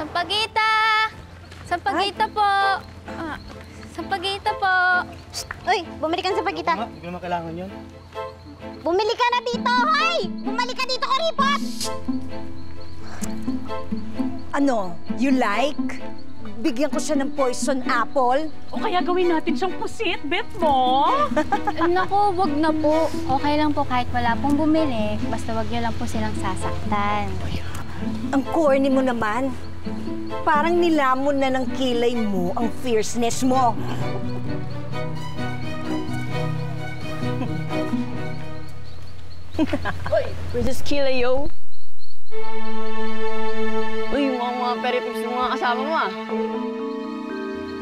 Sampagita! Sampagita po! Sampagita po! Shh! Uy, bumili ka ng sampagita. Hindi ko naman kailangan yun. Bumili ka na dito, hoy! Bumalik ka dito, Kuripot! Ano, you like? Bigyan ko siya ng poison apple? O kaya gawin natin siyang pusit, bet mo? Naku, wag na po. Okay lang po kahit wala pong bumili. Basta wag niyo lang po silang sasaktan. Ang corny mo naman. Parang nilamon na ng kilay mo ang fierceness mo. Uy, Princess Kilayo. Uy, mga peri-pips ng mga kasama mo ah.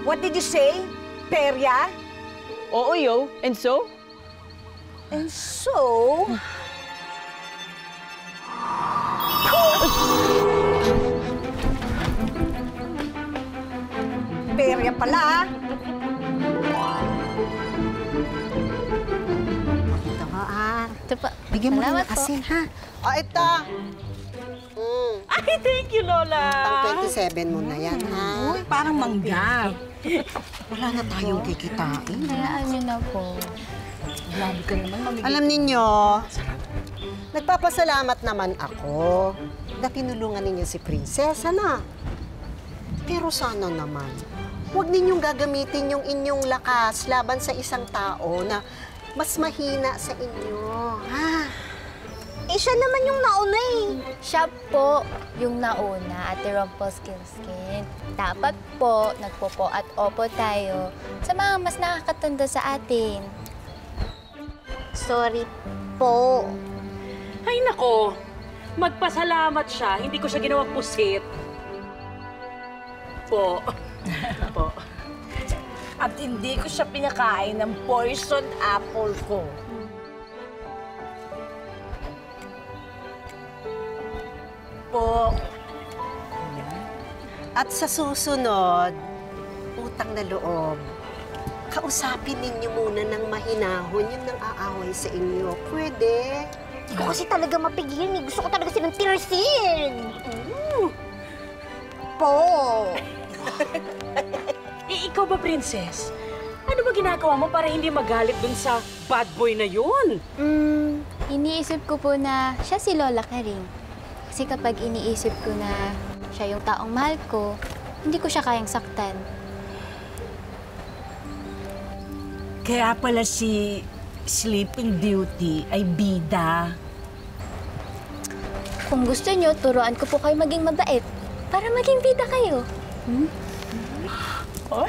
What did you say? Perya? Oo, yo. And so? And so... Perya pala, ah. Ito ko, ah. Ito po. Bigyan mo Salamat rin ng asin, ha? Ito. Ay, thank you, Lola. Ang 27 mo na yan, ha? Uy, parang mangga. Wala na tayong kikitain. Hayaan niyo na po. Grabe ka naman, mamigay. Alam ninyo, nagpapasalamat naman ako na tinulungan ninyo si Prinsesa na. Pero sana naman, huwag ninyong gagamitin yung inyong lakas laban sa isang tao na mas mahina sa inyo, ha? Eh, siya naman yung nauna eh. Siya po yung nauna, Ate Rumpelstiltskin. Dapat po, nagpopo at opo tayo sa mga mas nakakatanda sa atin. Sorry po. Ay, nako. Magpasalamat siya. Hindi ko siya ginawang pusit. Po. Po. At hindi ko siya pinakain ng poison apple ko. Po. At sa susunod, utang na loob, kausapin ninyo muna ng mahinahon yung nang aaway sa inyo. Pwede? Hindi ko kasi talaga mapigilan eh. Gusto ko talaga silang tirasin. Po. Ikaw ba, Princess? Ano ba ginagawa mo para hindi magalit dun sa bad boy na yun? Iniisip ko po na siya si Lola Karing. Kasi kapag iniisip ko na siya yung taong mahal ko, hindi ko siya kayang saktan. Kaya pala si Sleeping Beauty ay bida. Kung gusto niyo, turuan ko po kayo maging mabait para maging bida kayo. Oh?